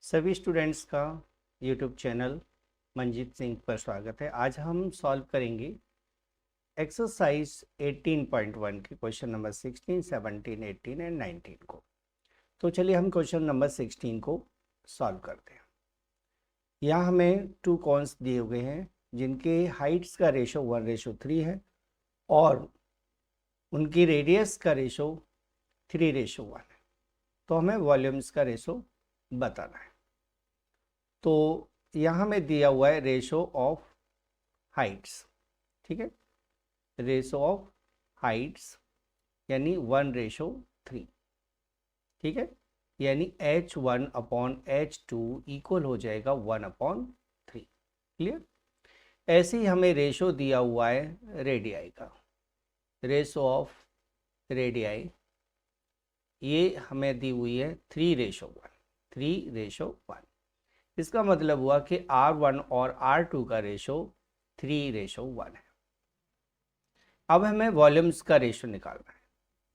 सभी स्टूडेंट्स का YouTube channel Manjeet Singh पर स्वागत है। आज हम सॉल्व करेंगे एक्सरसाइज 18.1 की क्वेश्चन नंबर 16, 17, 18 एंड 19 को। तो चलिए हम क्वेश्चन नंबर 16 को सॉल्व करते हैं। यहाँ हमें टू कॉन्स दिए हुए हैं जिनके हाइट्स का रेशो 1:3 है और उनकी रेडियस का रेशो 3:1 है। तो हमें वॉल्यूम्स का रेशो बताना है। तो यहाँ में दिया हुआ है रेशो ऑफ हाइट्स, ठीक है, रेशो ऑफ हाइट्स यानी 1:3, ठीक है, यानी H1/H2 इक्वल हो जाएगा 1/3। क्लियर। ऐसे ही हमें रेशो दिया हुआ है रेडियाई का, रेशो ऑफ रेडियाई ये हमें दी हुई है 3:1। इसका मतलब हुआ कि R1 और R2 का रेशो 3:1 है। अब हमें वॉल्यूम्स का रेशो निकालना है,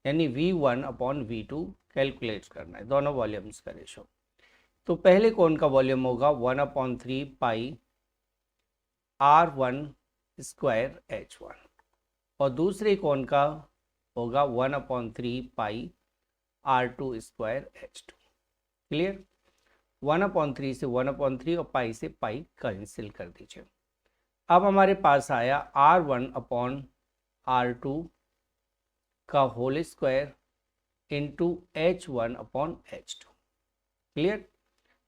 यानी V1/V2 कैलकुलेट करना है, दोनों वॉल्यूम्स का रेशो। तो पहले कौन का वॉल्यूम होगा 1/3 पाई R1² H1 और दूसरे कौन का होगा 1/3 पाई R2² H2। क्लियर। 1/3 से 1/3 और पाई से पाई कैंसिल कर दीजिए। अब हमारे पास आया R1/R2 का whole square into H1/H2। Clear.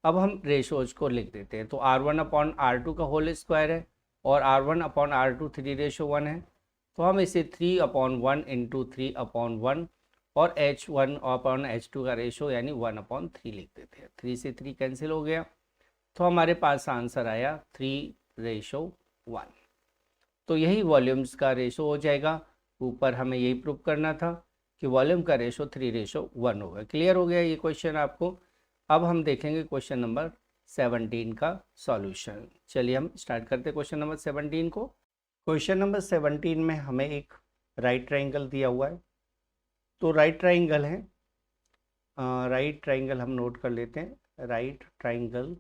अब हम रेशोज को लिख देते हैं। तो R1/R2 का होल स्क्वायर है और R1/R2 3:1 है, तो हम इसे 3/1 इंटू 3/1 और H1/H2 का रेशो यानी 1/3 लिख देते हैं। 3 से 3 कैंसिल हो गया, तो हमारे पास आंसर आया 3:1। तो यही वॉल्यूम्स का रेशो हो जाएगा। ऊपर हमें यही प्रूव करना था कि वॉल्यूम का रेशो 3:1 होगा। क्लियर हो गया ये क्वेश्चन आपको। अब हम देखेंगे क्वेश्चन नंबर 17 का सॉल्यूशन। चलिए हम स्टार्ट करते हैं क्वेश्चन नंबर 17 को। क्वेश्चन नंबर 17 में हमें एक राइट ट्राइंगल दिया हुआ है। तो राइट ट्राइंगल है, राइट ट्राइंगल हम नोट कर लेते हैं। Right triangle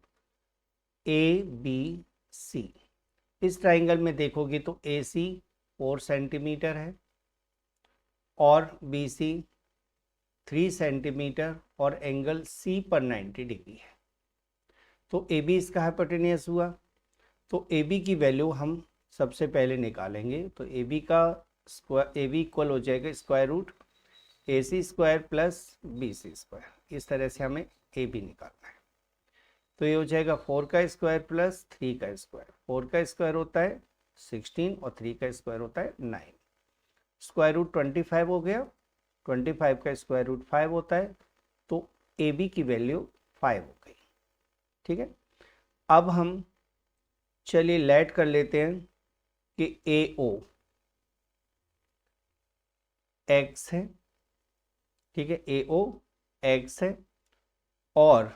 ABC। इस ट्राइंगल में देखोगे तो AC 4 सेंटीमीटर है और BC 3 सेंटीमीटर और एंगल C पर 90 डिग्री है। तो AB इसका हाइपोटेनियस हुआ। तो AB की वैल्यू हम सबसे पहले निकालेंगे। तो AB का स्क्वायर, AB इक्वल हो जाएगा square root AC² plus BC²। इस तरह से हमें AB निकालना है। तो ये हो जाएगा 4 का स्क्वायर प्लस 3 का स्क्वायर। 4 का स्क्वायर होता है 16 और 3 का स्क्वायर होता है 9। स्क्वायर रूट 25 हो गया। 25 का स्क्वायर रूट 5 होता है, तो AB की वैल्यू 5 हो गई। ठीक है। अब हम चलिए लेट कर लेते हैं कि AO x है, ठीक है, AO x है और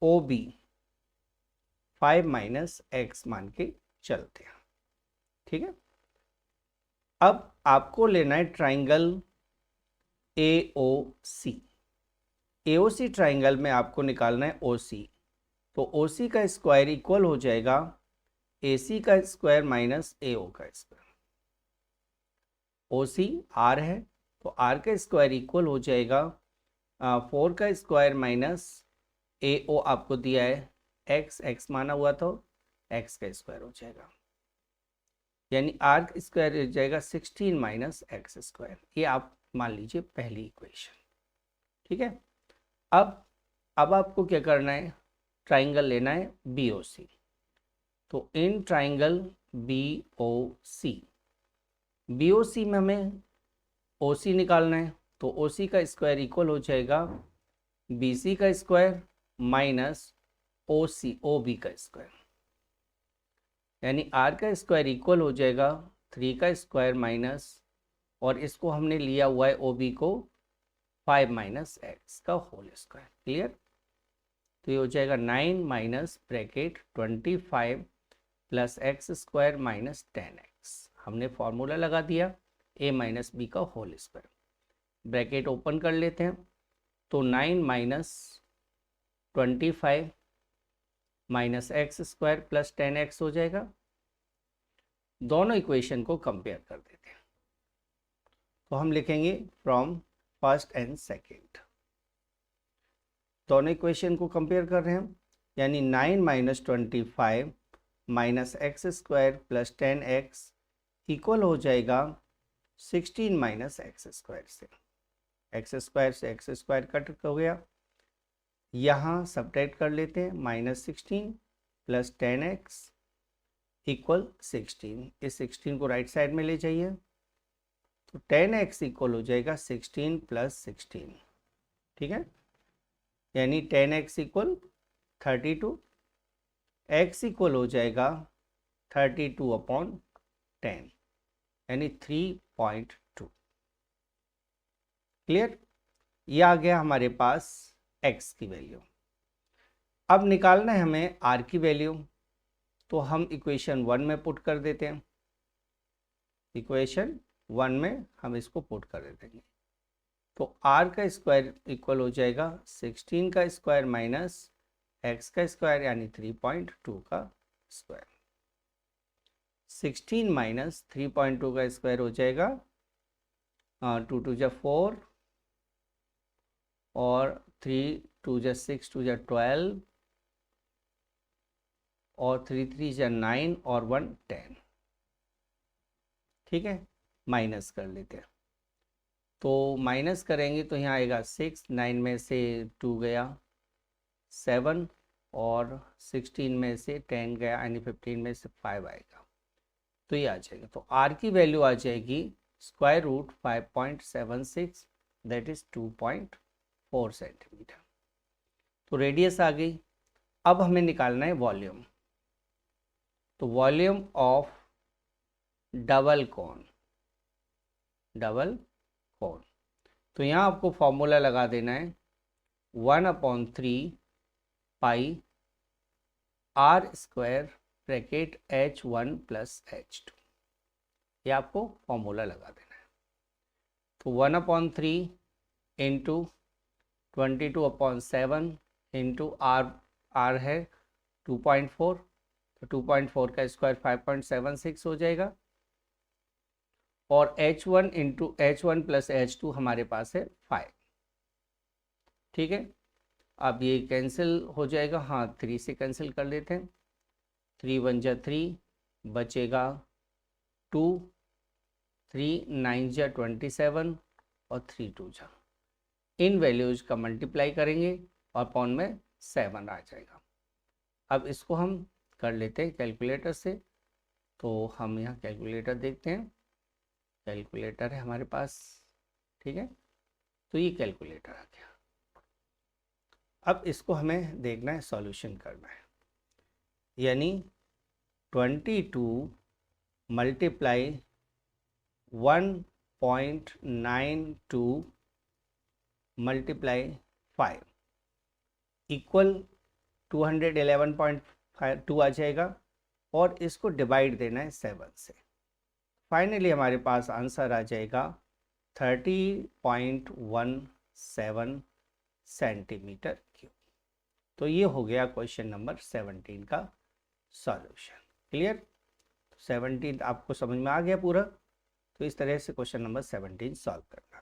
OB 5 - x मान के चलते हैं। ठीक है। अब आपको लेना है ट्राइंगल AOC। AOC ट्राइंगल में आपको निकालना है OC। तो OC का स्क्वायर इक्वल हो जाएगा AC का स्क्वायर माइनस AO का स्क्वायर। OC R है, तो R का स्क्वायर इक्वल हो जाएगा 4 का स्क्वायर माइनस AO आपको दिया है x माना हुआ तो x का स्क्वायर हो जाएगा, यानी R का स्क्वायर हो जाएगा 16 - x²। ये आप मान लीजिए पहली इक्वेशन। ठीक है। अब आपको क्या करना है, ट्राइंगल लेना है BOC। तो इन ट्राइंगल BOC में हमें OC निकालना है। तो OC का स्क्वायर इक्वल हो जाएगा BC का स्क्वायर माइनस OB का स्क्वायर, यानी R का स्क्वायर इक्वल हो जाएगा 3 का स्क्वायर माइनस, और इसको हमने लिया हुआ है OB को 5 - x का होल स्क्वायर। क्लियर। तो ये हो जाएगा 9 - bracket 25 plus x² minus 10x। हमने फॉर्मूला लगा दिया a - b का होल स्क्वायर। ब्रैकेट ओपन कर लेते हैं। तो 9 - 25 minus x square plus 10x हो जाएगा। दोनों इक्वेशन को कंपेयर कर देते हैं, तो हम लिखेंगे फ्रॉम फर्स्ट एंड सेकेंड। दोनों इक्वेशन को कंपेयर कर रहे हैं हम, यानी 9 minus 25 minus x square plus 10x equal हो जाएगा 16 माइनस एक्स स्क्वायर से। एक्स स्क्वायर कट हो गया, यहाँ सब्ट्रैक्ट कर लेते हैं, माइनस 16 प्लस 10x इक्वल 16। इस 16 को राइट साइड में ले जाइए, तो 10x इक्वल हो जाएगा 16 प्लस 16, ठीक है, यानी 10x इक्वल 32, x इक्वल हो जाएगा 32 अपॉन 10 यानी 3.2। क्लियर? ये आ गया हमारे पास x की वैल्यू। अब निकालना है हमें r की वैल्यू, तो हम इक्वेशन 1 में पुट कर देते हैं। इक्वेशन 1 में हम इसको पुट कर देंगे, तो r का स्क्वायर इक्वल हो जाएगा 16 का स्क्वायर माइनस x का स्क्वायर यानी 3.2 का स्क्वायर। 16 माइनस 3.2 का स्क्वायर हो जाएगा 2 2 जा 4 और 3 2 जा 6 2 जा 12 और 3 3 जा 9 और 1 10, ठीक है, माइनस कर लेते हैं। तो माइनस करेंगे तो यहाँ आएगा 6, 9 में से 2 गया 7 और 16 में से 10 गया यानी 15 में से 5 आएगा, तो ये आ जाएगा। तो r की वैल्यू आ जाएगी square root 5.76 that is 2.4 centimetre. तो रेडियस आ गई। अब हमें निकालना है वॉल्यूम, तो वॉल्यूम ऑफ डबल कोन, तो यहाँ आपको फॉर्मूला लगा देना है 1/3 पाई r square bracket h1 plus h2, ये आपको फॉर्मूला लगा देना है। तो 1/3 इंटू 22/7 इंटू r है 2.4, तो 2.4 का स्क्वायर 5.76 हो जाएगा, और h1 into h1 plus h2 हमारे पास है 5, ठीक है। अब ये कैंसिल हो जाएगा, हाँ 3 से कैंसिल कर लेते हैं, 3 1 जा 3 बचेगा 2, 3 9 जा 27 और 3 2 जा, इन वैल्यूज का मल्टीप्लाई करेंगे और पॉन में 7 आ जाएगा। अब इसको हम कर लेते हैं कैलकुलेटर से, तो हम यहाँ कैलकुलेटर देखते हैं, कैलकुलेटर है हमारे पास, ठीक है, तो ये कैलकुलेटर आ गया। अब इसको हमें देखना है, सॉल्यूशन करना है, यानी 22 मल्टीप्लाई 1.92 मल्टीप्लाई 5 इक्वल 211.2 आ जाएगा, और इसको डिवाइड देना है 7 से। फाइनली हमारे पास आंसर आ जाएगा 30.17 सेंटीमीटर क्यूब। तो ये हो गया क्वेश्चन नंबर 17 का सॉल्यूशन। क्लियर? 17 आपको समझ में आ गया पूरा। तो इस तरह से क्वेश्चन नंबर 17 सॉल्व करना।